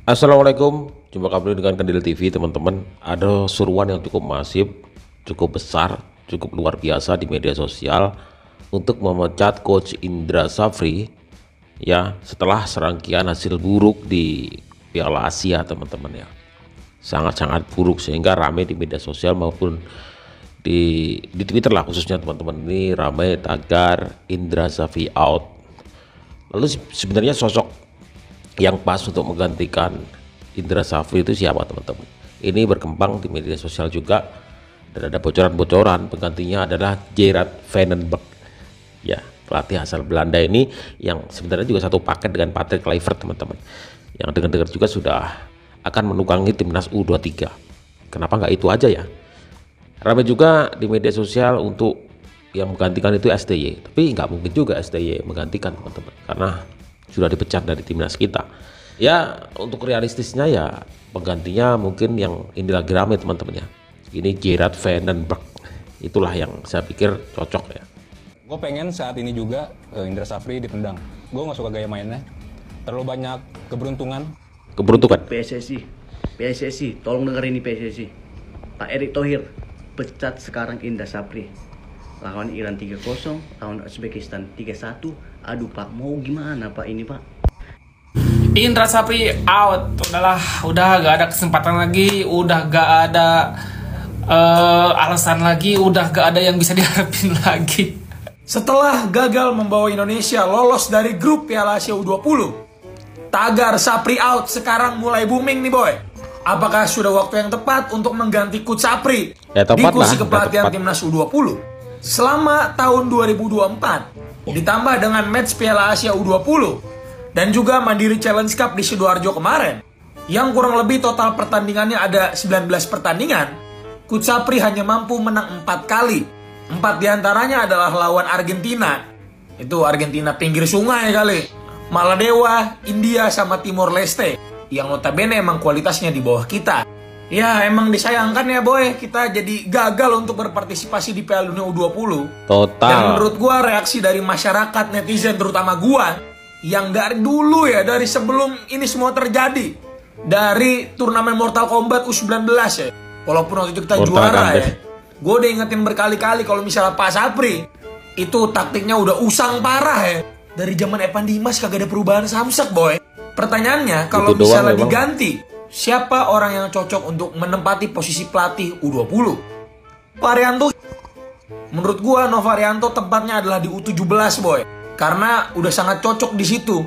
Assalamualaikum, jumpa kembali dengan Kandil TV teman-teman. Ada seruan yang cukup masif, cukup besar, cukup luar biasa di media sosial untuk memecat Coach Indra Syafri ya setelah serangkaian hasil buruk di Piala Asia teman-teman ya. Sangat-sangat buruk sehingga ramai di media sosial maupun di Twitter lah khususnya teman-teman. Ini ramai tagar Indra Syafri out. Lalu sebenarnya sosok yang pas untuk menggantikan Indra Syafri itu siapa teman-teman? Ini berkembang di media sosial juga dan ada bocoran-bocoran penggantinya adalah Gerard van den Berg ya, pelatih asal Belanda ini yang sebenarnya juga satu paket dengan Patrick Kluivert teman-teman, yang dengar-dengar juga sudah akan menukangi timnas U23. Kenapa nggak itu aja ya? Ramai juga di media sosial untuk yang menggantikan itu STY, tapi nggak mungkin juga STY menggantikan teman-teman karena sudah dipecat dari timnas kita. Ya untuk realistisnya ya penggantinya mungkin yang ini lagi rame teman-teman ya. Ini Gerard van den Berg. Itulah yang saya pikir cocok ya. Gue pengen saat ini juga Indra Syafri ditendang. Gue nggak suka gaya mainnya. Terlalu banyak keberuntungan. PSSI, tolong dengerin ini PSSI. Pak Erick Thohir pecat sekarang Indra Syafri. Lawan Iran 3-0, lawan Uzbekistan 3-1. Aduh Pak, mau gimana Pak ini Pak? Indra Syafri out, udah gak ada kesempatan lagi, udah gak ada alasan lagi, udah gak ada yang bisa diharapin lagi. Setelah gagal membawa Indonesia lolos dari grup Piala Asia U20, tagar Syafri out sekarang mulai booming nih boy. Apakah sudah waktu yang tepat untuk mengganti Coach Syafri di kursi kepelatihan timnas U20? Selama tahun 2024 ditambah dengan match Piala Asia U20 dan juga Mandiri Challenge Cup di Sidoarjo kemarin yang kurang lebih total pertandingannya ada 19 pertandingan, Coach Syafri hanya mampu menang 4 kali. 4 diantaranya adalah lawan Argentina, itu Argentina pinggir sungai kali, Maladewa, India sama Timor Leste yang notabene emang kualitasnya di bawah kita. Ya emang disayangkan ya boy, kita jadi gagal untuk berpartisipasi di Piala Dunia U20. Total. Dan menurut gua reaksi dari masyarakat, netizen terutama gua yang dari dulu ya, dari sebelum ini semua terjadi, dari turnamen Mortal Kombat U19 ya, walaupun waktu itu kita juara ya, gua udah ingetin berkali-kali kalau misalnya Pak Syafri itu taktiknya udah usang parah ya. Dari zaman Evan Dimas kagak ada perubahan samsak boy. Pertanyaannya kalau misalnya diganti, siapa orang yang cocok untuk menempati posisi pelatih U20? Varianto. Menurut gua Novarianto tempatnya adalah di U17 boy, karena udah sangat cocok di situ.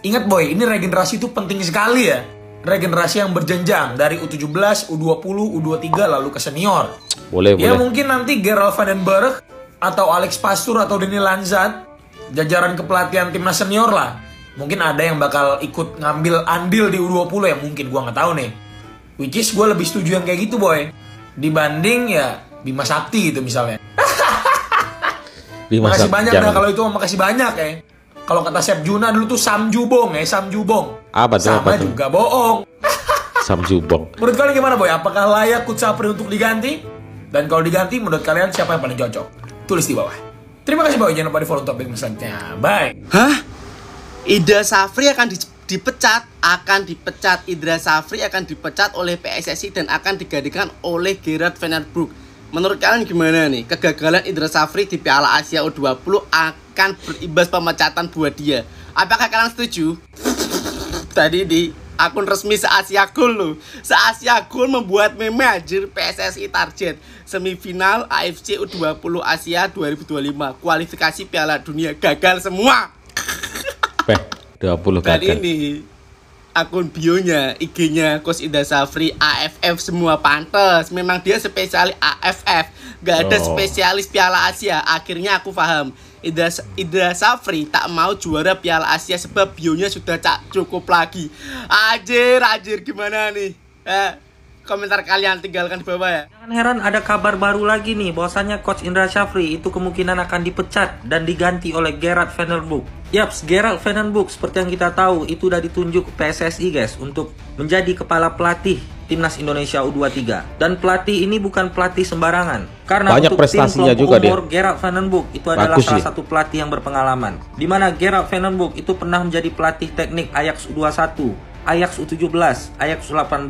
Ingat boy, ini regenerasi itu penting sekali ya. Regenerasi yang berjenjang dari U17, U20, U23 lalu ke senior. Boleh. Mungkin nanti Gerard van den Berg atau Alex Pastoor atau Denny Lanzat, jajaran kepelatihan timnas senior lah. Mungkin ada yang bakal ikut ngambil andil di U20 ya, mungkin gua nggak tahu nih. Which is gue lebih setuju yang kayak gitu boy, dibanding ya Bima Sakti gitu misalnya. Makasih banyak dah kalau itu, makasih banyak ya. Kalau kata Chef Juna dulu tuh Sam Jubong. Apa tuh? Sama juga bohong. Sam Jubong. Menurut kalian gimana boy? Apakah layak Coach Syafri untuk diganti? Dan kalau diganti menurut kalian siapa yang paling cocok? Tulis di bawah. Terima kasih boy, jangan lupa di follow topik selanjutnya. Bye. Hah? Indra Syafri akan dipecat. Indra Syafri akan dipecat oleh PSSI dan akan digantikan oleh Gerard van den Berg. Menurut kalian gimana nih? Kegagalan Indra Syafri di Piala Asia U20 akan berimbas pemecatan buat dia. Apakah kalian setuju? Tadi di akun resmi Se-Asia Goal loh. Se-Asia Goal membuat meme anjir, PSSI target semifinal AFC U20 Asia 2025. Kualifikasi Piala Dunia gagal semua. 20 kali gagal. Ini akun bionya, IG-nya Coach Indra Syafri AFF semua pantes. Memang dia spesialis AFF, gak ada spesialis Piala Asia. Akhirnya aku paham, Indra Syafri tak mau juara Piala Asia sebab bionya sudah tak cukup lagi. Anjir gimana nih? Komentar kalian tinggalkan di bawah ya. Jangan heran ada kabar baru lagi nih, bahwasanya Coach Indra Syafri itu kemungkinan akan dipecat dan diganti oleh Gerard van den Berg. Yaps, Gerard van den Berg seperti yang kita tahu itu udah ditunjuk PSSI guys untuk menjadi kepala pelatih timnas Indonesia U23. Dan pelatih ini bukan pelatih sembarangan, karena banyak untuk prestasinya tim juga umur Gerard van den Berg itu adalah bagus salah satu pelatih yang berpengalaman, di mana Gerard van den Berg itu pernah menjadi pelatih teknik Ajax U21 Ajax U17, Ajax U18,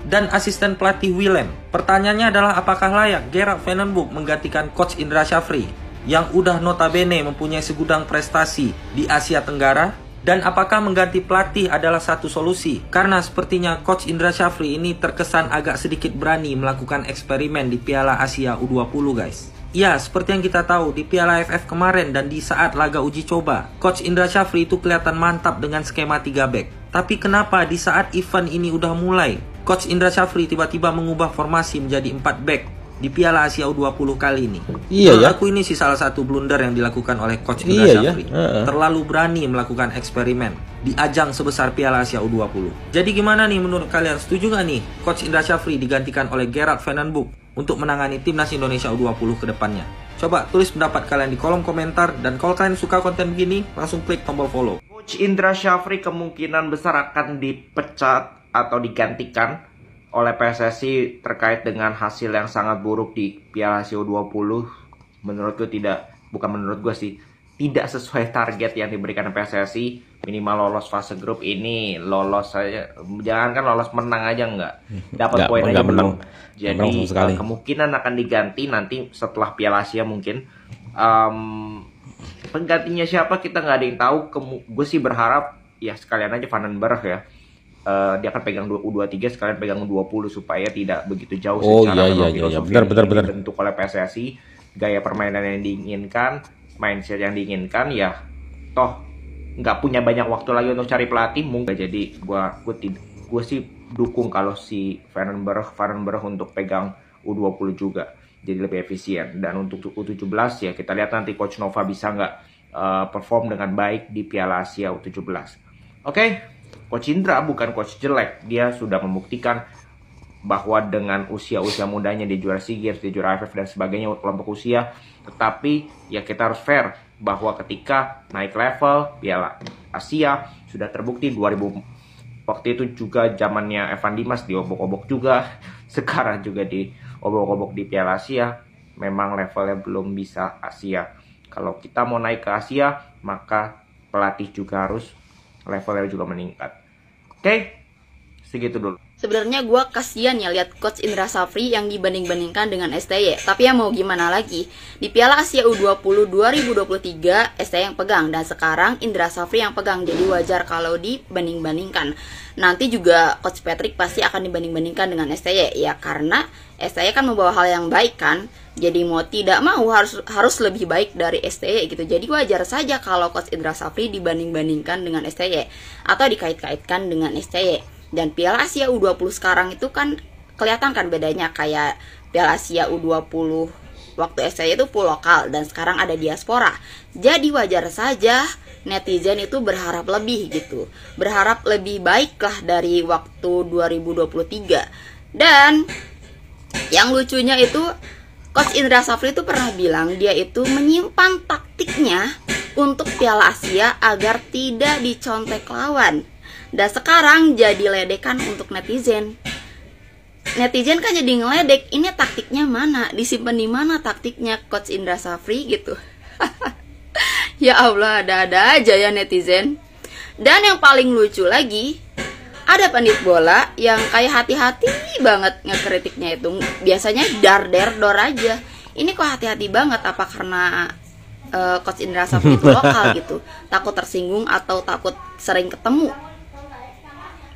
dan asisten pelatih Willem. Pertanyaannya adalah apakah layak Gerard Van den Bosch menggantikan Coach Indra Syafri yang udah notabene mempunyai segudang prestasi di Asia Tenggara? Dan apakah mengganti pelatih adalah satu solusi? Karena sepertinya Coach Indra Syafri ini terkesan agak sedikit berani melakukan eksperimen di Piala Asia U20 guys. Ya, seperti yang kita tahu di Piala AFF kemarin dan di saat laga uji coba, Coach Indra Syafri itu kelihatan mantap dengan skema 3 back. Tapi kenapa di saat event ini udah mulai, Coach Indra Syafri tiba-tiba mengubah formasi menjadi 4 back di Piala Asia U20 kali ini? Iya ya. Aku ini sih salah satu blunder yang dilakukan oleh Coach Indra Syafri. Terlalu berani melakukan eksperimen di ajang sebesar Piala Asia U20. Jadi gimana nih menurut kalian? Setuju gak nih Coach Indra Syafri digantikan oleh Gerard Van den Bosch untuk menangani timnas Indonesia U20 ke depannya? Coba tulis pendapat kalian di kolom komentar, dan kalau kalian suka konten begini, langsung klik tombol follow. Coach Indra Syafri kemungkinan besar akan dipecat atau digantikan oleh PSSI terkait dengan hasil yang sangat buruk di Piala Asia U20. Menurut gue tidak sesuai target yang diberikan PSSI. Minimal lolos fase grup ini, lolos saja, jangan kan lolos menang aja dapat poin aja belum. Jadi kemungkinan akan diganti nanti setelah Piala Asia mungkin. Penggantinya siapa kita nggak ada yang tahu. Gue sih berharap ya sekalian aja Van den Berg ya. Dia akan pegang U23 sekalian pegang U20 supaya tidak begitu jauh secara benar dibentuk oleh PSSI, gaya permainan yang diinginkan, mindset yang diinginkan, ya toh nggak punya banyak waktu lagi untuk cari pelatih mungkin. Jadi gue sih dukung kalau si Van den Berg untuk pegang U20 juga, jadi lebih efisien. Dan untuk U17 ya kita lihat nanti Coach Nova bisa nggak perform dengan baik di Piala Asia U17. Oke. Coach Indra bukan coach jelek, dia sudah membuktikan bahwa dengan usia-usia mudanya dia juara SEA Games, dia juara AFF dan sebagainya kelompok usia. Tetapi ya kita harus fair bahwa ketika naik level Piala Asia sudah terbukti 2000 waktu itu juga zamannya Evan Dimas diobok-obok juga, sekarang juga diobok-obok di Piala Asia, memang levelnya belum bisa Asia. Kalau kita mau naik ke Asia, maka pelatih juga harus levelnya juga meningkat. Oke, segitu dulu. Sebenarnya gue kasihan ya lihat Coach Indra Syafri yang dibanding-bandingkan dengan STY. Tapi ya mau gimana lagi, di Piala Asia U20 2023 STY yang pegang, dan sekarang Indra Syafri yang pegang. Jadi wajar kalau dibanding-bandingkan. Nanti juga Coach Patrick pasti akan dibanding-bandingkan dengan STY. Ya karena STY kan membawa hal yang baik kan. Jadi mau tidak mau harus lebih baik dari STY gitu. Jadi wajar saja kalau Coach Indra Syafri dibanding-bandingkan dengan STY atau dikait-kaitkan dengan STY. Dan Piala Asia U20 sekarang itu kan kelihatan kan bedanya, kayak Piala Asia U20 waktu STY itu full lokal dan sekarang ada diaspora. Jadi wajar saja netizen itu berharap lebih gitu. Berharap lebih baik lah dari waktu 2023. Dan yang lucunya itu Coach Indra Syafri itu pernah bilang dia itu menyimpang taktiknya untuk Piala Asia agar tidak dicontek lawan. Dan sekarang jadi ledekan untuk netizen. Netizen kan jadi ngeledek, ini taktiknya mana? Disimpan di mana taktiknya Coach Indra Syafri gitu. Ya Allah, ada-ada aja ya netizen. Dan yang paling lucu lagi, ada pandit bola yang kayak hati-hati banget ngekritiknya itu. Biasanya dar-der-dor aja. Ini kok hati-hati banget, apa karena Coach Indra Syafri itu lokal gitu, takut tersinggung atau takut sering ketemu?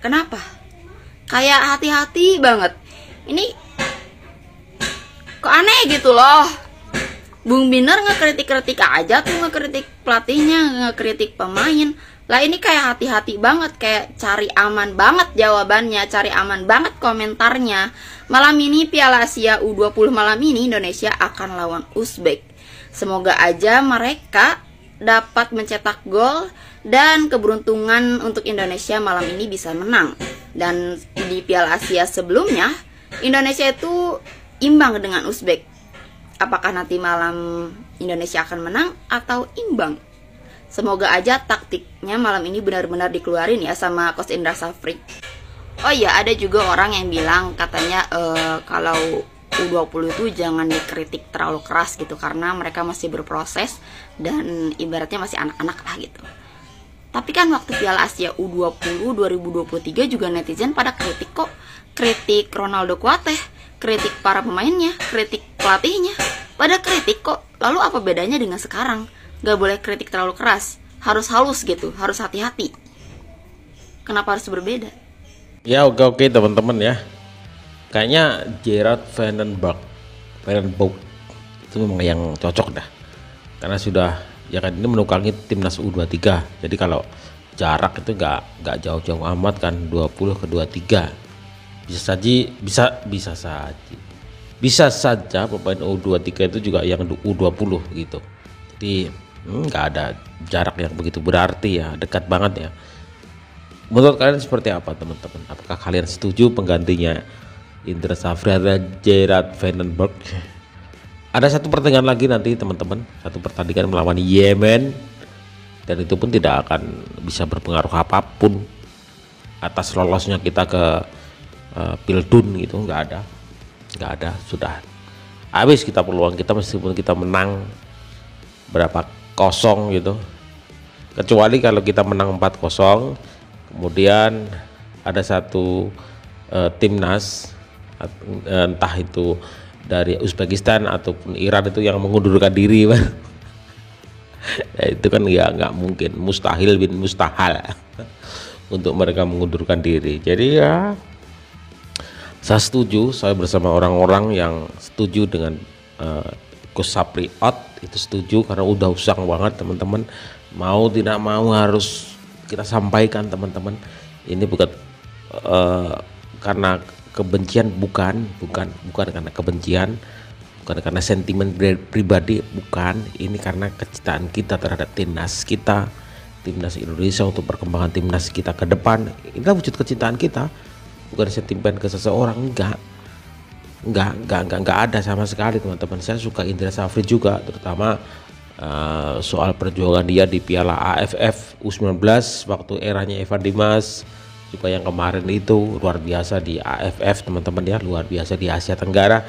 Kenapa? Kayak hati-hati banget. Ini kok aneh gitu loh. Bung Binar ngekritik-kritik aja tuh, ngekritik pelatihnya, ngekritik pemain. Lah ini kayak hati-hati banget, kayak cari aman banget jawabannya, cari aman banget komentarnya. Malam ini Piala Asia U20 malam ini Indonesia akan lawan Uzbek. Semoga aja mereka dapat mencetak gol dan keberuntungan untuk Indonesia malam ini bisa menang. Dan di Piala Asia sebelumnya Indonesia itu imbang dengan Uzbek. Apakah nanti malam Indonesia akan menang atau imbang? Semoga aja taktiknya malam ini benar-benar dikeluarin ya sama Coach Indra Syafri. Oh iya, ada juga orang yang bilang katanya kalau U20 itu jangan dikritik terlalu keras gitu, karena mereka masih berproses dan ibaratnya masih anak-anak lah gitu. Tapi kan waktu Piala Asia U20 2023 juga netizen pada kritik kok. Kritik Ronaldo Kuateh, kritik para pemainnya, kritik pelatihnya. Pada kritik kok. Lalu apa bedanya dengan sekarang? Gak boleh kritik terlalu keras. Harus halus gitu, harus hati-hati. Kenapa harus berbeda? Ya oke teman-teman ya. Kayaknya Gerard Van den Berg itu memang yang cocok dah. Karena sudah ya kan ini menukangi timnas U23. Jadi kalau jarak itu nggak jauh-jauh amat kan, 20 ke 23. Bisa saja pemain U23 itu juga yang U20 gitu. Jadi nggak ada jarak yang begitu berarti ya, dekat banget ya. Menurut kalian seperti apa teman-teman? Apakah kalian setuju penggantinya Indra Safri adalah Gerard Van den Berg? Ada satu pertandingan lagi nanti teman-teman, satu pertandingan melawan Yemen, dan itu pun tidak akan bisa berpengaruh apapun atas lolosnya kita ke Pildun gitu. Nggak ada, sudah habis kita peluang kita meskipun kita menang berapa 0 gitu, kecuali kalau kita menang 4-0 kemudian ada satu timnas entah itu dari Uzbekistan ataupun Iran itu yang mengundurkan diri ya, itu kan nggak mungkin, mustahil bin mustahil untuk mereka mengundurkan diri. Jadi ya saya setuju, saya bersama orang-orang yang setuju dengan Coach Sapri out, itu setuju karena udah usang banget teman-teman. Mau tidak mau harus kita sampaikan teman-teman, ini bukan karena kebencian, bukan karena kebencian, bukan karena sentimen pribadi, bukan. Ini karena kecintaan kita terhadap timnas kita, timnas Indonesia, untuk perkembangan timnas kita ke depan. Inilah wujud kecintaan kita, bukan sentimen ke seseorang. Enggak ada sama sekali teman-teman. Saya suka Indra Safri juga, terutama soal perjuangan dia di Piala AFF U19 waktu eranya Evan Dimas. Juga yang kemarin itu luar biasa di AFF teman-teman ya, luar biasa di Asia Tenggara.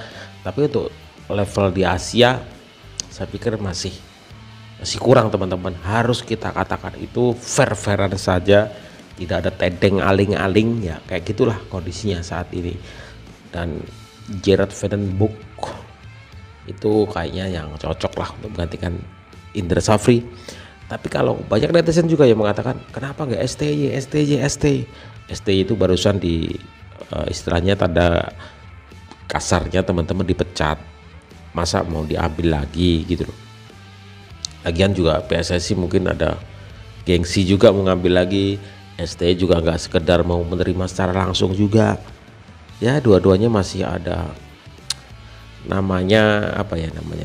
Tapi untuk level di Asia saya pikir masih kurang teman-teman. Harus kita katakan itu fair-fairan saja, tidak ada tedeng aling-aling ya, kayak gitulah kondisinya saat ini. Dan Gerard Van den Berg itu kayaknya yang cocok lah untuk menggantikan Indra Safri. Tapi kalau banyak netizen juga yang mengatakan kenapa nggak STY itu barusan di istilahnya tanda kasarnya teman-teman dipecat, masa mau diambil lagi gitu loh. Lagian juga PSSI mungkin ada gengsi juga mau ngambil lagi, STY juga nggak sekedar mau menerima secara langsung juga ya, dua-duanya masih ada namanya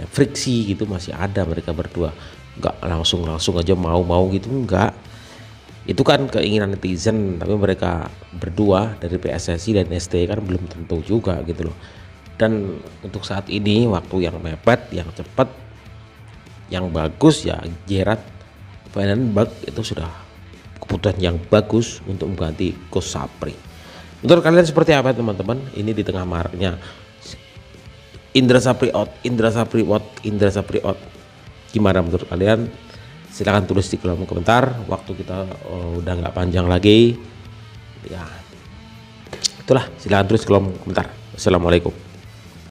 friksi gitu, masih ada mereka berdua, nggak langsung aja mau gitu, enggak. Itu kan keinginan netizen, tapi mereka berdua dari PSSI dan STY kan belum tentu juga gitu loh. Dan untuk saat ini waktu yang mepet, yang cepat, yang bagus ya Gerard Van den Berg itu sudah keputusan yang bagus untuk mengganti Coach Sapri. Menurut kalian seperti apa teman-teman? Ini di tengah maraknya Indra Safri out. Gimana menurut kalian? Silahkan tulis di kolom komentar. Waktu kita udah nggak panjang lagi ya, itulah, silahkan tulis di kolom komentar. Assalamualaikum.